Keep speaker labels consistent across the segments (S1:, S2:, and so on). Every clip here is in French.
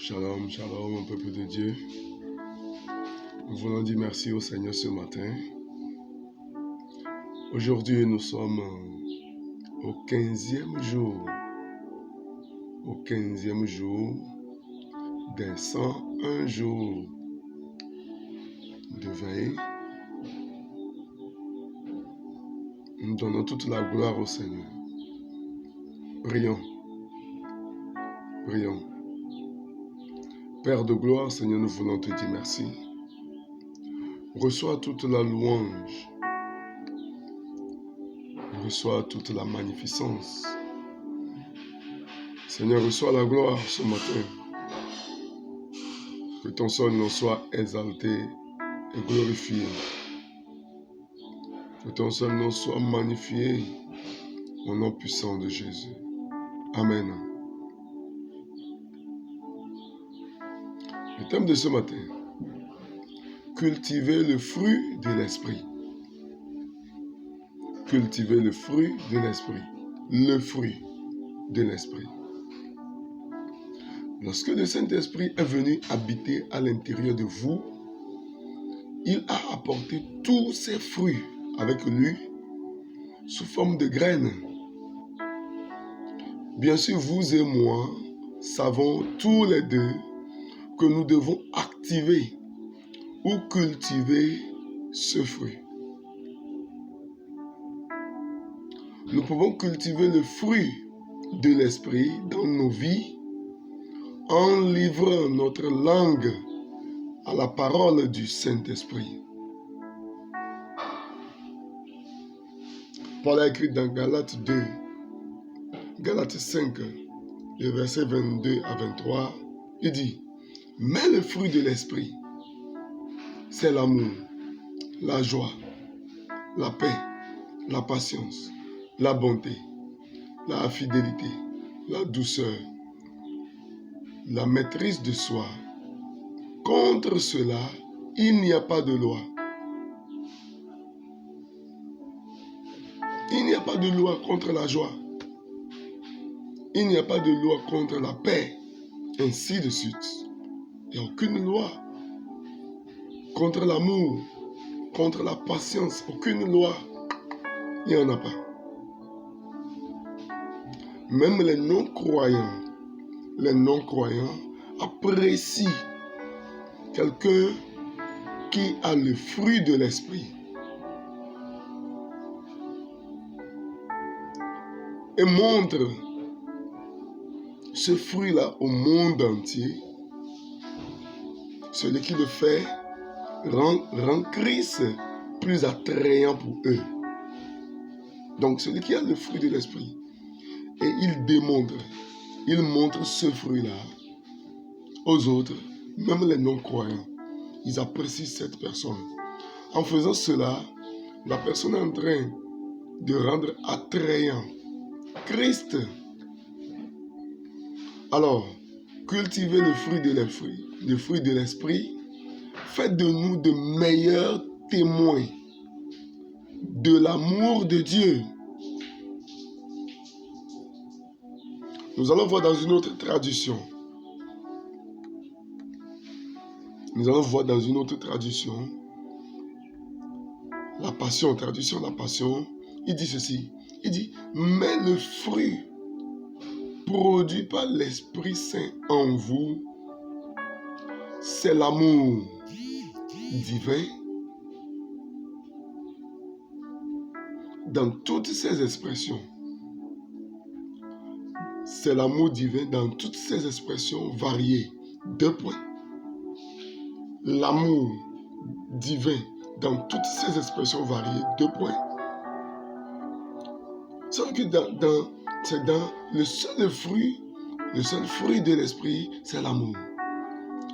S1: Shalom, shalom, un peuple de Dieu. Nous voulons dire merci au Seigneur ce matin. Aujourd'hui, nous sommes au 15e jour. Au 15e jour des 101 jours de veille. Nous donnons toute la gloire au Seigneur. Prions. Prions. Père de gloire, Seigneur, nous voulons te dire merci. Reçois toute la louange. Reçois toute la magnificence. Seigneur, reçois la gloire ce matin. Que ton nom soit exalté et glorifié. Que ton nom soit magnifié au nom puissant de Jésus. Amen. Le thème de ce matin, cultiver le fruit de l'esprit. Cultiver le fruit de l'esprit. Le fruit de l'esprit. Lorsque le Saint-Esprit est venu habiter à l'intérieur de vous, il a apporté tous ses fruits avec lui sous forme de graines. Bien sûr, vous et moi savons tous les deux que nous devons activer ou cultiver ce fruit. Nous pouvons cultiver le fruit de l'esprit dans nos vies en livrant notre langue à la parole du Saint-Esprit. Paul a écrit dans Galates 2, Galates 5, les versets 22 à 23, il dit, « Mais le fruit de l'esprit, c'est l'amour, la joie, la paix, la patience, la bonté, la fidélité, la douceur, la maîtrise de soi. Contre cela, il n'y a pas de loi. » Il n'y a pas de loi contre la joie. Il n'y a pas de loi contre la paix. Ainsi de suite. Il n'y a aucune loi contre l'amour, contre la patience. Aucune loi. Il n'y en a pas. Même les non-croyants apprécient quelqu'un qui a le fruit de l'esprit. Et montre ce fruit-là au monde entier. Celui qui le fait rend Christ plus attrayant pour eux. Donc celui qui a le fruit de l'esprit, et il montre ce fruit-là aux autres, même les non-croyants. Ils apprécient cette personne. En faisant cela, la personne est en train de rendre attrayant Christ. Alors, cultivez le fruit de l'esprit, faites de nous de meilleurs témoins de l'amour de Dieu. Nous allons voir dans une autre tradition. La Passion, il dit ceci. Il dit, mais le fruit produit par l'Esprit Saint en vous, c'est l'amour divin dans toutes ses expressions. C'est l'amour divin dans toutes ses expressions variées. 2 points. L'amour divin dans toutes ses expressions variées. 2 points. Sauf que c'est dans le seul fruit de l'esprit, c'est l'amour.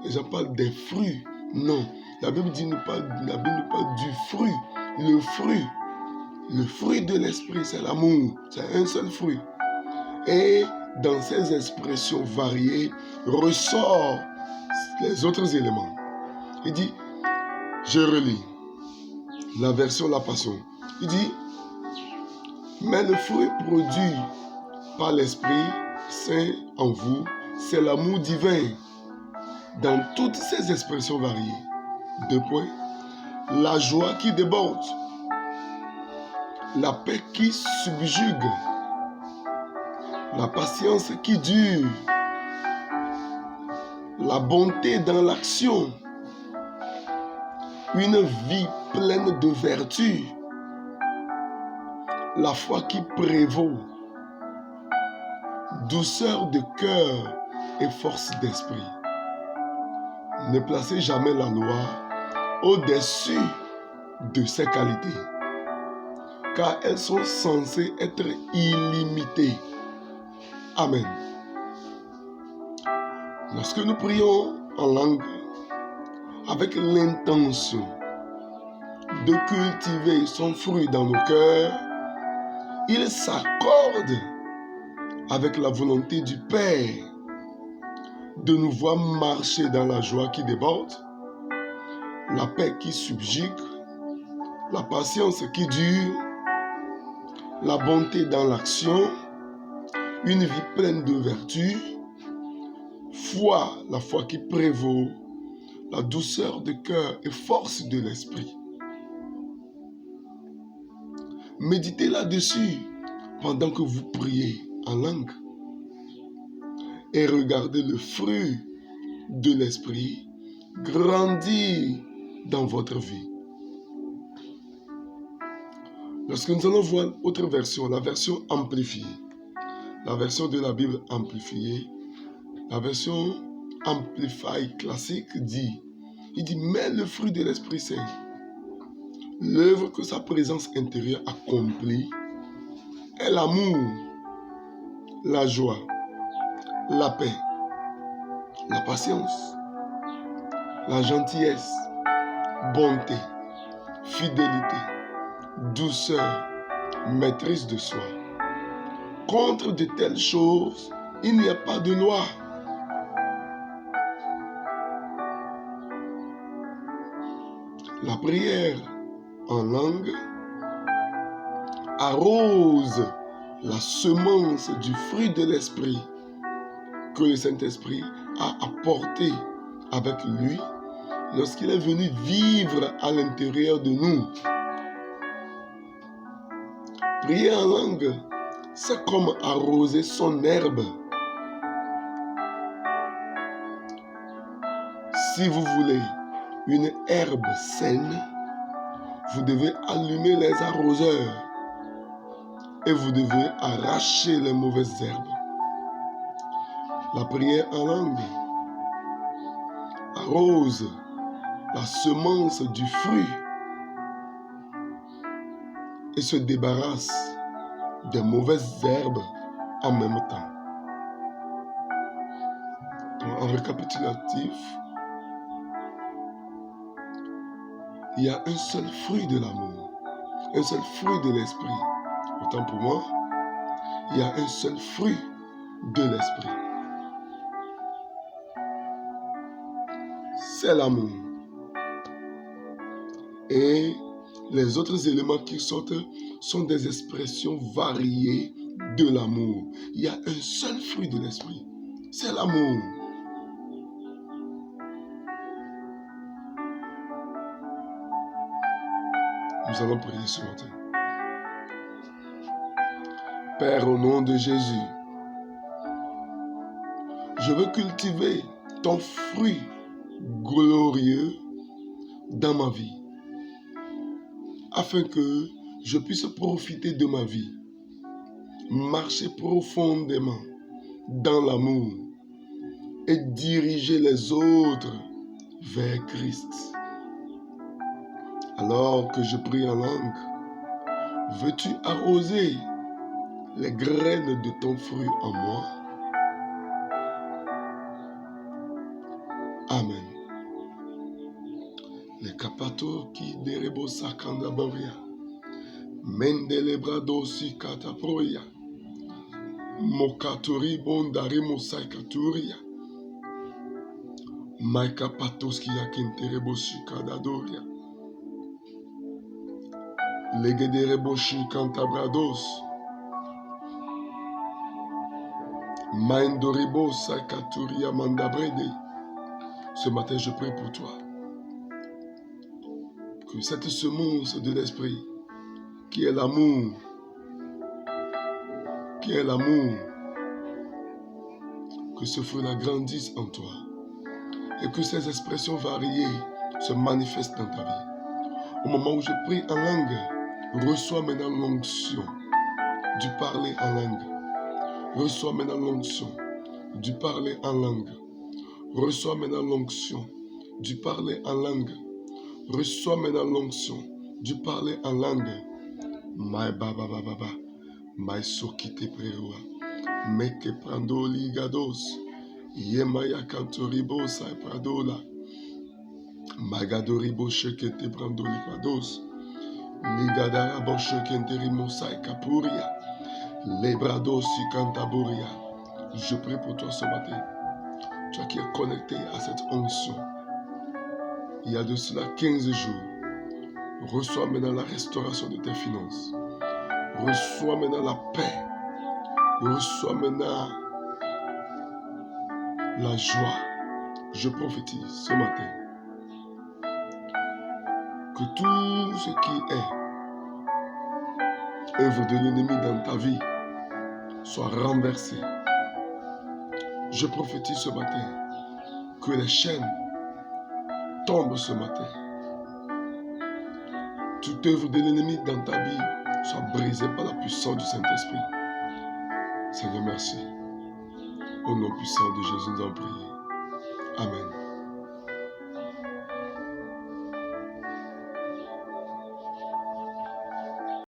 S1: Les gens parlent des fruits. Non. La Bible nous parle du fruit. Le fruit de l'esprit, c'est l'amour. C'est un seul fruit. Et dans ces expressions variées, ressort les autres éléments. Il dit, je relis la version La Passion. Il dit, mais le fruit produit par l'Esprit Saint en vous, c'est l'amour divin dans toutes ses expressions variées. 2 points. La joie qui déborde, la paix qui subjugue, la patience qui dure, la bonté dans l'action, une vie pleine de vertu, la foi qui prévaut, douceur de cœur et force d'esprit. Ne placez jamais la loi au-dessus de ses qualités, car elles sont censées être illimitées. Amen. Lorsque nous prions en langue avec l'intention de cultiver son fruit dans nos cœurs, il s'accorde avec la volonté du Père de nous voir marcher dans la joie qui déborde, la paix qui subjugue, la patience qui dure, la bonté dans l'action, une vie pleine de vertu, foi, la foi qui prévaut, la douceur de cœur et force de l'esprit. Méditez là-dessus pendant que vous priez en langue et regardez le fruit de l'esprit grandir dans votre vie. Lorsque nous allons voir autre version, la version amplifiée, la version de la Bible amplifiée, la version Amplify classique dit, mais le fruit de l'Esprit Saint, l'œuvre que sa présence intérieure accomplit, est l'amour, la joie, la paix, la patience, la gentillesse, bonté, fidélité, douceur, maîtrise de soi. Contre de telles choses, il n'y a pas de loi. La prière en langue arrose la semence du fruit de l'esprit que le Saint-Esprit a apporté avec lui lorsqu'il est venu vivre à l'intérieur de nous. Prier en langue, c'est comme arroser son herbe. Si vous voulez une herbe saine, vous devez allumer les arroseurs et vous devez arracher les mauvaises herbes. La prière en langue arrose la semence du fruit et se débarrasse des mauvaises herbes en même temps. Donc, en récapitulatif, il y a un seul fruit de l'amour, un seul fruit de l'esprit. Autant pour moi, il y a un seul fruit de l'esprit. C'est l'amour. Et les autres éléments qui sortent sont des expressions variées de l'amour. Il y a un seul fruit de l'esprit. C'est l'amour. Nous allons prier ce matin. Père, au nom de Jésus, je veux cultiver ton fruit glorieux dans ma vie, afin que je puisse profiter de ma vie, marcher profondément dans l'amour et diriger les autres vers Christ. Alors que je prie en langue, veux-tu arroser les graines de ton fruit en moi? Amen. Les capato qui derebo sakanda bavia, mendele brado si kataproya, mokaturi bondari mosaikaturia, maika patoski yakinterebo sikadadoria, legederebo shikantabrados, maindoribo sakaturia mandabrede, Ce matin, je prie pour toi. Que cette semence de l'esprit, qui est l'amour, que ce fruit-là grandisse en toi et que ces expressions variées se manifestent dans ta vie. Au moment où je prie en langue, reçois maintenant l'onction du parler en langue. Reçois maintenant l'onction du parler en langue. Reçois maintenant l'onction du parler en langue. Reçois maintenant l'onction du parler en langue. My baba baba, my sokite prewa, meke prando ligados, yemaya kantoribo sa pradola, magadoribo shekete prando ligados, ligadara bo shekente rimosa kapuria, lebrados kantaburia. Je prie pour toi ce matin, toi qui es connecté à cette onction. Il y a de cela 15 jours. Reçois maintenant la restauration de tes finances. Reçois maintenant la paix. Reçois maintenant la joie. Je prophétise ce matin que tout ce qui est œuvre de l'ennemi dans ta vie soit renversé. Je prophétise ce matin que les chaînes tombent ce matin. Toute œuvre de l'ennemi dans ta vie soit brisée par la puissance du Saint-Esprit. Seigneur, merci. Au nom puissant de Jésus, nous en prions. Amen.